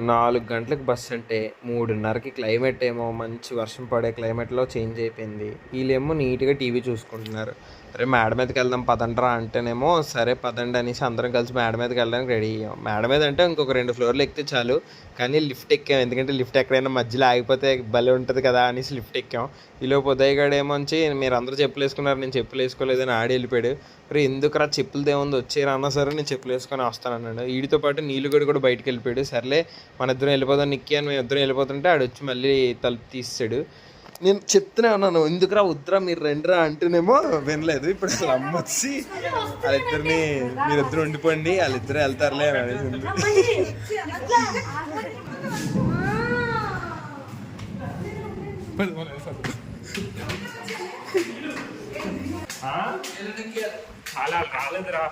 4 గంటలకు బస్సు అంటే 3:30కి క్లైమేట్ ఏమో మంచి వర్షం పడే క్లైమేట్లో చేంజ్ అయిపోయింది. వీళ్ళేమో నీట్గా టీవీ చూసుకుంటున్నారు. అరే మేడ మీదకి వెళ్దాం పదండ్రా అంటేనేమో సరే పదండి అనేసి అందరం కలిసి మేడ మీదకి వెళ్ళడానికి రెడీ అయ్యాం. మేడ మీద అంటే ఇంకొక 2 ఫ్లోర్లు ఎక్కితే చాలు, కానీ లిఫ్ట్ ఎక్కాం. ఎందుకంటే లిఫ్ట్ ఎక్కడైనా మధ్యలో ఆగిపోతే భలే ఉంటుంది కదా అనేసి లిఫ్ట్ ఎక్కాం. ఈలోపు ఉదయగాడు ఏమొచ్చి మీరు అందరూ చెప్పులు వేసుకున్నారు, నేను చెప్పులు వేసుకోలేదని ఆడి వెళ్ళిపోయాడు. మరి ఎందుకురా చెప్పులు దేవుంది వచ్చేరా అన్నా సరే నేను చెప్పులు వేసుకొని వస్తానన్నాడు. వీడితో పాటు నీళ్ళుగడు కూడా బయటకు వెళ్ళిపోయాడు. సర్లే మన ఇద్దరం వెళ్ళిపోదాం నిక్కి అని మేము ఇద్దరం వెళ్ళిపోతుంటే ఆడు వచ్చి మళ్ళీ తలుపు తీసాడు. నేను చెప్తూనే ఉన్నాను ఎందుకురా వద్దురా మీరు రండిరా అంటేనేమో వినలేదు. ఇప్పుడు అసలు అమ్మ వచ్చి వాళ్ళిద్దరిని మీరిద్దరు ఉండిపోండి వాళ్ళిద్దరు వెళ్తారులే అని అనేసి అలా కాలేదురా.